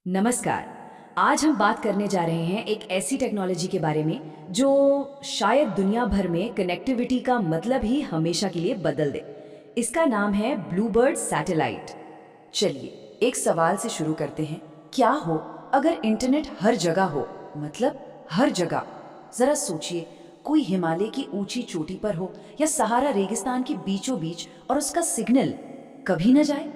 नमस्कार। आज हम बात करने जा रहे हैं एक ऐसी टेक्नोलॉजी के बारे में जो शायद दुनिया भर में कनेक्टिविटी का मतलब ही हमेशा के लिए बदल दे। इसका नाम है ब्लूबर्ड सैटेलाइट। चलिए एक सवाल से शुरू करते हैं। क्या हो अगर इंटरनेट हर जगह हो, मतलब हर जगह। जरा सोचिए, कोई हिमालय की ऊंची चोटी पर हो या सहारा रेगिस्तान के बीचों बीच और उसका सिग्नल कभी न जाए।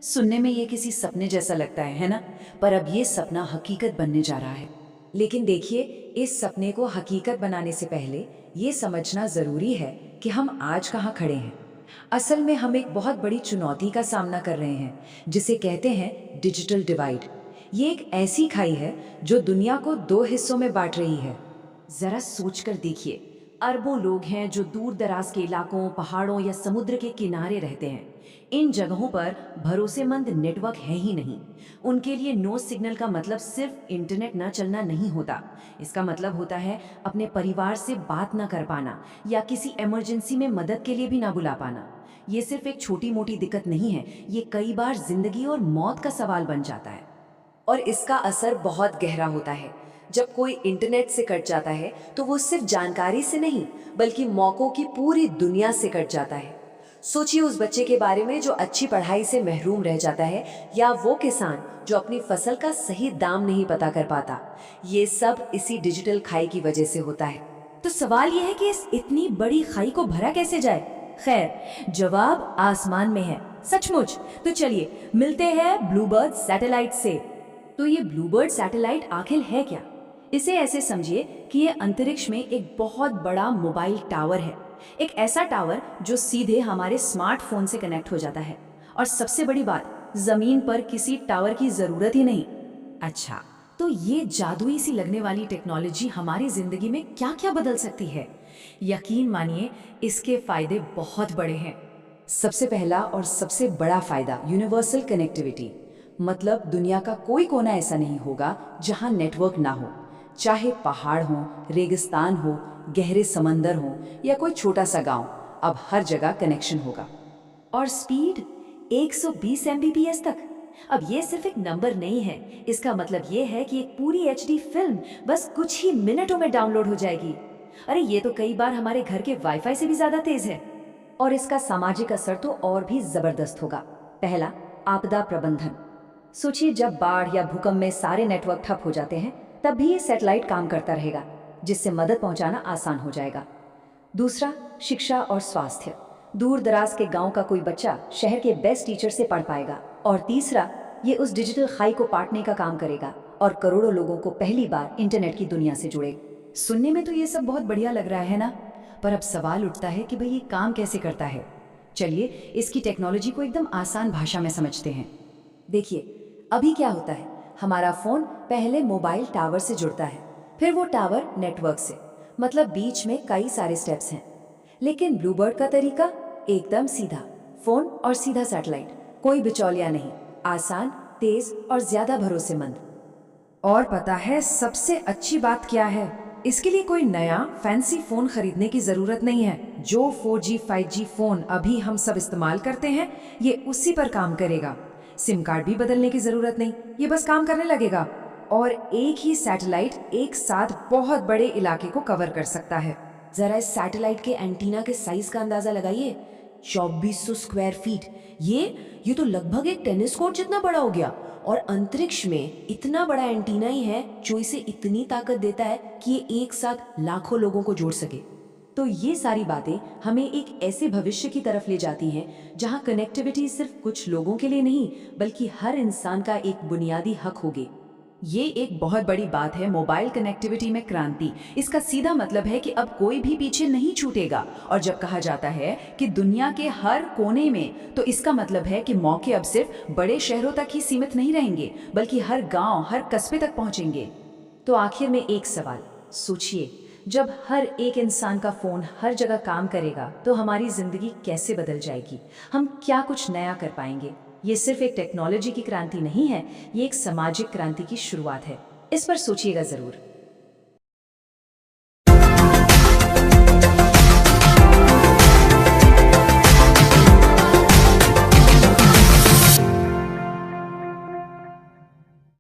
सुनने में ये किसी सपने जैसा लगता है ना? पर अब ये सपना हकीकत बनने जा रहा है। लेकिन देखिए, इस सपने को हकीकत बनाने से पहले ये समझना जरूरी है कि हम आज कहाँ खड़े हैं। असल में हम एक बहुत बड़ी चुनौती का सामना कर रहे हैं, जिसे कहते हैं डिजिटल डिवाइड। ये एक ऐसी खाई है जो दुनिया को दो हिस्सों में बांट रही है। जरा सोचकर देखिए, अरबों लोग हैं जो दूर दराज के इलाकों, पहाड़ों या समुद्र के किनारे रहते हैं। इन जगहों पर भरोसेमंद नेटवर्क है ही नहीं। उनके लिए नो सिग्नल का मतलब सिर्फ इंटरनेट न चलना नहीं होता। इसका मतलब होता है अपने परिवार से बात न कर पाना या किसी इमरजेंसी में मदद के लिए भी ना बुला पाना। ये सिर्फ एक छोटी मोटी दिक्कत नहीं है, ये कई बार जिंदगी और मौत का सवाल बन जाता है। और इसका असर बहुत गहरा होता है। जब कोई इंटरनेट से कट जाता है तो वो सिर्फ जानकारी से नहीं, बल्कि मौकों की पूरी दुनिया से कट जाता है। सोचिए उस बच्चे के बारे में जो अच्छी पढ़ाई से महरूम रह जाता है, या वो किसान जो अपनी फसल का सही दाम नहीं पता कर पाता। ये सब इसी डिजिटल खाई की वजह से होता है। तो सवाल यह है कि इस इतनी बड़ी खाई को भरा कैसे जाए? खैर, जवाब आसमान में है, सचमुच। तो चलिए मिलते हैं ब्लूबर्ड सैटेलाइट से। तो ये ब्लूबर्ड सैटेलाइट आखिर है क्या? इसे ऐसे समझिए कि ये अंतरिक्ष में एक बहुत बड़ा मोबाइल टावर है। एक ऐसा टावर जो सीधे हमारे स्मार्टफोन से कनेक्ट हो जाता है। और सबसे बड़ी बात, जमीन पर किसी टावर की जरूरत ही नहीं। अच्छा, तो ये जादुई सी लगने वाली टेक्नोलॉजी हमारी जिंदगी में क्या क्या बदल सकती है? यकीन मानिए, इसके फायदे बहुत बड़े हैं। सबसे पहला और सबसे बड़ा फायदा यूनिवर्सल कनेक्टिविटी। मतलब दुनिया का कोई कोना ऐसा नहीं होगा जहां नेटवर्क ना हो। चाहे पहाड़ हो, रेगिस्तान हो, गहरे समंदर हो या कोई छोटा सा गांव, अब हर जगह कनेक्शन होगा। और स्पीड 120 एमबीपीएस तक। अब ये सिर्फ एक नंबर नहीं है, इसका मतलब ये है कि एक पूरी एचडी फिल्म बस कुछ ही मिनटों में डाउनलोड हो जाएगी। अरे ये तो कई बार हमारे घर के वाईफाई से भी ज्यादा तेज है। और इसका सामाजिक असर तो और भी जबरदस्त होगा। पहला, आपदा प्रबंधन। सोचिए जब बाढ़ या भूकंप में सारे नेटवर्क ठप हो जाते हैं, तब भी ये सैटेलाइट काम करता रहेगा, जिससे मदद पहुंचाना आसान हो जाएगा। दूसरा, शिक्षा और स्वास्थ्य। दूर दराज के गांव का कोई बच्चा शहर के बेस्ट टीचर से पढ़ पाएगा। और तीसरा, ये उस डिजिटल खाई को पाटने का काम करेगा और करोड़ों लोगों को पहली बार इंटरनेट की दुनिया से जुड़ेगा। सुनने में तो ये सब बहुत बढ़िया लग रहा है ना, पर अब सवाल उठता है कि भाई ये काम कैसे करता है। चलिए इसकी टेक्नोलॉजी को एकदम आसान भाषा में समझते हैं। देखिए, अभी क्या होता है, हमारा फोन पहले मोबाइल टावर से जुड़ता है, फिर वो टावर नेटवर्क से। मतलब बीच में कई सारे स्टेप्स हैं। लेकिन ब्लूबर्ड का तरीका एकदम सीधा, फोन और सीधा सैटेलाइट, कोई बिचौलिया नहीं, आसान, तेज और ज्यादा भरोसेमंद। और पता है सबसे अच्छी बात क्या है? इसके लिए कोई नया फैंसी फोन खरीदने की जरूरत नहीं है। जो 4G 5G फोन अभी हम सब इस्तेमाल करते हैं, ये उसी पर काम करेगा। सिम कार्ड भी बदलने की जरूरत नहीं, ये बस काम करने लगेगा। और एक ही सैटेलाइट एक साथ बहुत बड़े इलाके को कवर कर सकता है। जरा इस सैटेलाइट के एंटीना के साइज का अंदाजा लगाइए। 2400 स्क्वायर फीट। ये तो लगभग एक टेनिस कोर्ट जितना बड़ा हो गया। और अंतरिक्ष में इतना बड़ा एंटीना ही है जो इसे इतनी ताकत देता है कि ये एक साथ लाखों लोगों को जोड़ सके। तो ये सारी बातें हमें एक ऐसे भविष्य की तरफ ले जाती हैं जहां कनेक्टिविटी सिर्फ कुछ लोगों के लिए नहीं, बल्कि हर इंसान का एक बुनियादी हक होगी। ये एक बहुत बड़ी बात है, मोबाइल कनेक्टिविटी में क्रांति। इसका सीधा मतलब है कि अब कोई भी पीछे नहीं छूटेगा। और जब कहा जाता है कि दुनिया के हर कोने में, तो इसका मतलब है कि मौके अब सिर्फ बड़े शहरों तक ही सीमित नहीं रहेंगे, बल्कि हर गांव, हर कस्बे तक पहुंचेंगे। तो आखिर में एक सवाल सोचिए, जब हर एक इंसान का फोन हर जगह काम करेगा, तो हमारी जिंदगी कैसे बदल जाएगी? हम क्या कुछ नया कर पाएंगे? ये सिर्फ एक टेक्नोलॉजी की क्रांति नहीं है, ये एक सामाजिक क्रांति की शुरुआत है। इस पर सोचिएगा जरूर।